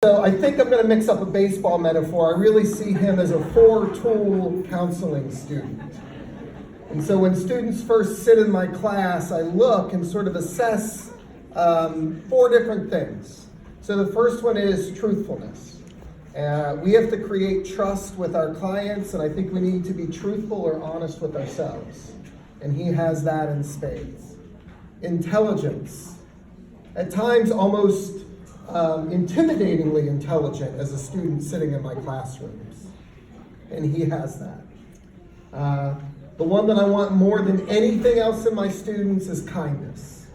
So I think I'm going to mix up a baseball metaphor. I really see him as a four-tool counseling student. And so when students first sit in my class, I look and sort of assess four different things. So the first one is truthfulness. We have to create trust with our clients, and I think we need to be truthful or honest with ourselves. And he has that in spades. Intelligence. At times almost intimidatingly intelligent as a student sitting in my classrooms. And he has that. The one that I want more than anything else in my students is kindness.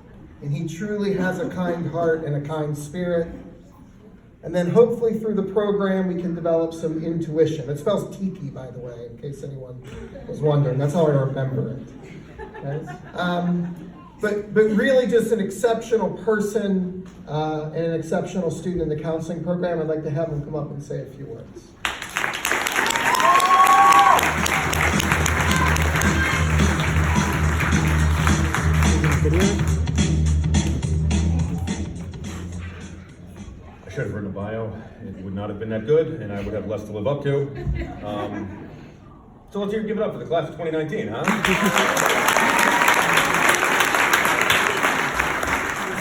And he truly has a kind heart and a kind spirit. And then hopefully through the program we can develop some intuition. It spells tiki, by the way, in case anyone was wondering. That's how I remember it. Okay? But really just an exceptional person and an exceptional student in the counseling program. I'd like to have him come up and say a few words. I should have written a bio. It would not have been that good, and I would have less to live up to. So let's give it up for the class of 2019, huh?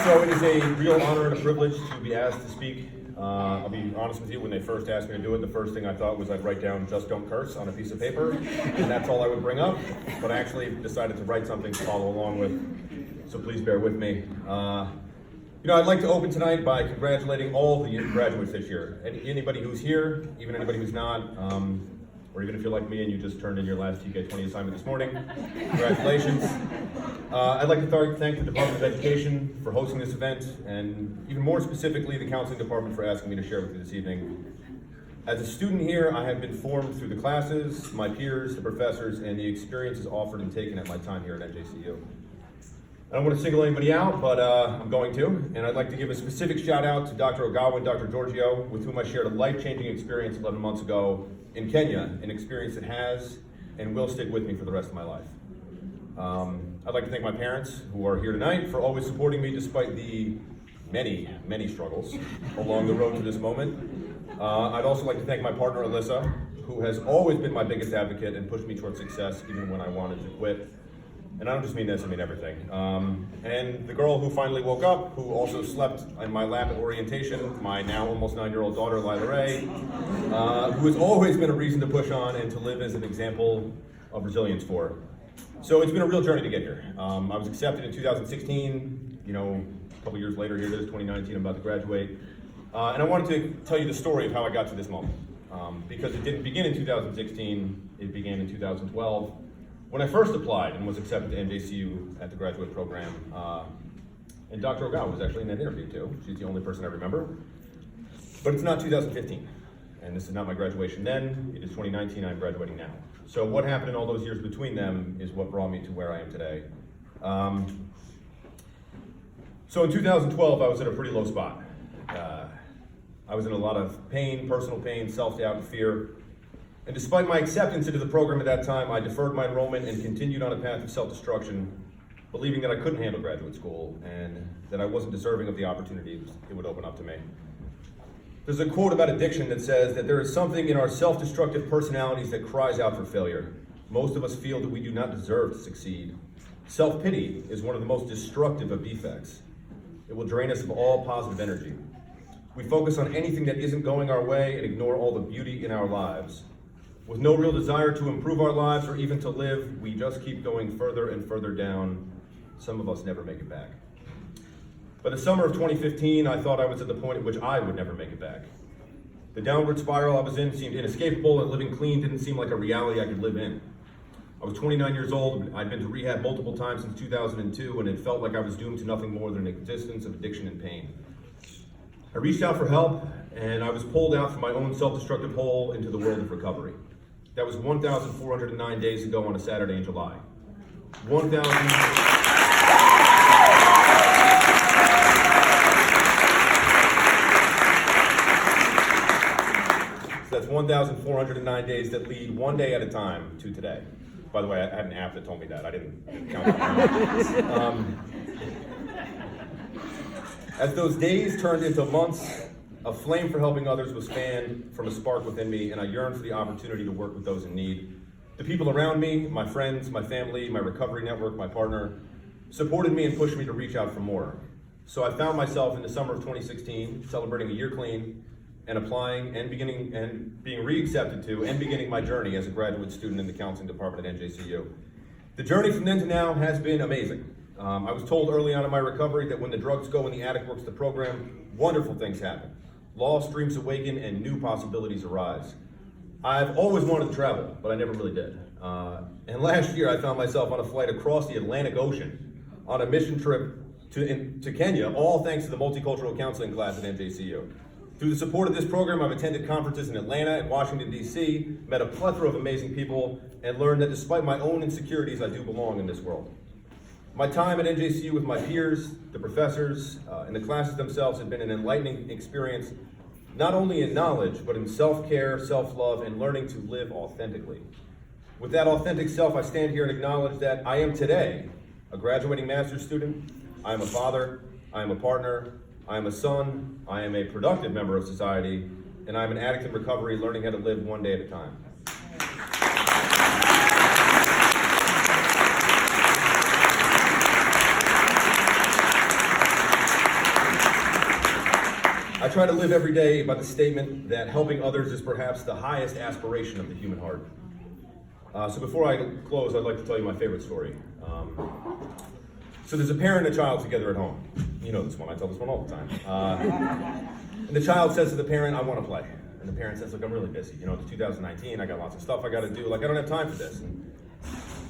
So it is a real honor and a privilege to be asked to speak. I'll be honest with you, when they first asked me to do it, the first thing I thought was I'd write down "just don't curse" on a piece of paper, and that's all I would bring up. But I actually decided to write something to follow along with, so please bear with me. I'd like to open tonight by congratulating all the graduates this year. Anybody who's here, even anybody who's not, or even if you're like me and you just turned in your last TK20 assignment this morning, congratulations. I'd like to thank the Department of Education for hosting this event, and even more specifically, the Counseling Department for asking me to share with you this evening. As a student here, I have been formed through the classes, my peers, the professors, and the experiences offered and taken at my time here at NJCU. I don't want to single anybody out, but I'm going to, and I'd like to give a specific shout out to Dr. Ogawa and Dr. Giorgio, with whom I shared a life-changing experience 11 months ago in Kenya, an experience that has and will stick with me for the rest of my life. I'd like to thank my parents, who are here tonight, for always supporting me despite the many, many struggles along the road to this moment. I'd also like to thank my partner, Alyssa, who has always been my biggest advocate and pushed me towards success even when I wanted to quit. And I don't just mean this, I mean everything. And the girl who finally woke up, who also slept in my lap at orientation, my now almost 9-year-old daughter, Lila Ray, who has always been a reason to push on and to live as an example of resilience for. So it's been a real journey to get here. I was accepted in 2016, a couple years later, here it is, 2019, I'm about to graduate. And I wanted to tell you the story of how I got to this moment. Because it didn't begin in 2016, it began in 2012. When I first applied and was accepted to NJCU at the graduate program, and Dr. Ogawa was actually in that interview too. She's the only person I remember. But it's not 2015, and this is not my graduation then. It is 2019, I'm graduating now. So what happened in all those years between them is what brought me to where I am today. So in 2012, I was at a pretty low spot. I was in a lot of pain, personal pain, self-doubt, and fear. And despite my acceptance into the program at that time, I deferred my enrollment and continued on a path of self-destruction, believing that I couldn't handle graduate school and that I wasn't deserving of the opportunities it would open up to me. There's a quote about addiction that says that there is something in our self-destructive personalities that cries out for failure. Most of us feel that we do not deserve to succeed. Self-pity is one of the most destructive of defects. It will drain us of all positive energy. We focus on anything that isn't going our way and ignore all the beauty in our lives. With no real desire to improve our lives or even to live, we just keep going further and further down. Some of us never make it back. By the summer of 2015, I thought I was at the point at which I would never make it back. The downward spiral I was in seemed inescapable, and living clean didn't seem like a reality I could live in. I was 29 years old, I'd been to rehab multiple times since 2002, and it felt like I was doomed to nothing more than an existence of addiction and pain. I reached out for help, and I was pulled out from my own self-destructive hole into the world of recovery. That was 1,409 days ago on a Saturday in July. So that's 1,409 days that lead one day at a time to today. By the way, I had an app that told me that. I didn't count it. As those days turned into months, A flame for helping others was fanned from a spark within me, and I yearned for the opportunity to work with those in need. The people around me, my friends, my family, my recovery network, my partner, supported me and pushed me to reach out for more. So I found myself in the summer of 2016 celebrating a year clean and applying and being re-accepted to and beginning my journey as a graduate student in the counseling department at NJCU. The journey from then to now has been amazing. I was told early on in my recovery that when the drugs go and the addict works the program, wonderful things happen. Lost dreams awaken and new possibilities arise. I've always wanted to travel, but I never really did. And last year I found myself on a flight across the Atlantic Ocean on a mission trip to Kenya, all thanks to the multicultural counseling class at NJCU. Through the support of this program, I've attended conferences in Atlanta and Washington, D.C., met a plethora of amazing people, and learned that despite my own insecurities, I do belong in this world. My time at NJCU with my peers, the professors, and the classes themselves have been an enlightening experience, not only in knowledge, but in self-care, self-love, and learning to live authentically. With that authentic self, I stand here and acknowledge that I am today a graduating master's student, I am a father, I am a partner, I am a son, I am a productive member of society, and I am an addict in recovery learning how to live one day at a time. I try to live every day by the statement that helping others is perhaps the highest aspiration of the human heart. So before I close, I'd like to tell you my favorite story. So there's a parent and a child together at home. You know this one, I tell this one all the time. And the child says to the parent, I want to play. And the parent says, look, I'm really busy. You know, it's 2019, I got lots of stuff I got to do. Like, I don't have time for this. And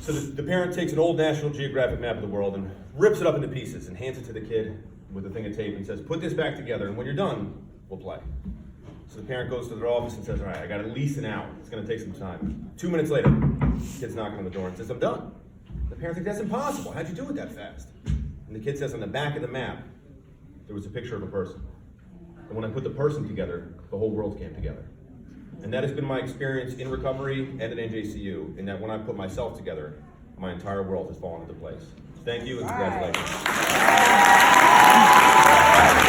so the parent takes an old National Geographic map of the world and rips it up into pieces and hands it to the kid with a thing of tape and says, put this back together, and when you're done, we'll play. So the parent goes to their office and says, all right, I got at least an hour. It's going to take some time. 2 minutes later, the kid's knocking on the door and says, I'm done. The parent thinks, that's impossible. How'd you do it that fast? And the kid says, on the back of the map, there was a picture of a person. And when I put the person together, the whole world came together. And that has been my experience in recovery and at NJCU, in that when I put myself together, my entire world has fallen into place. Thank you and congratulations.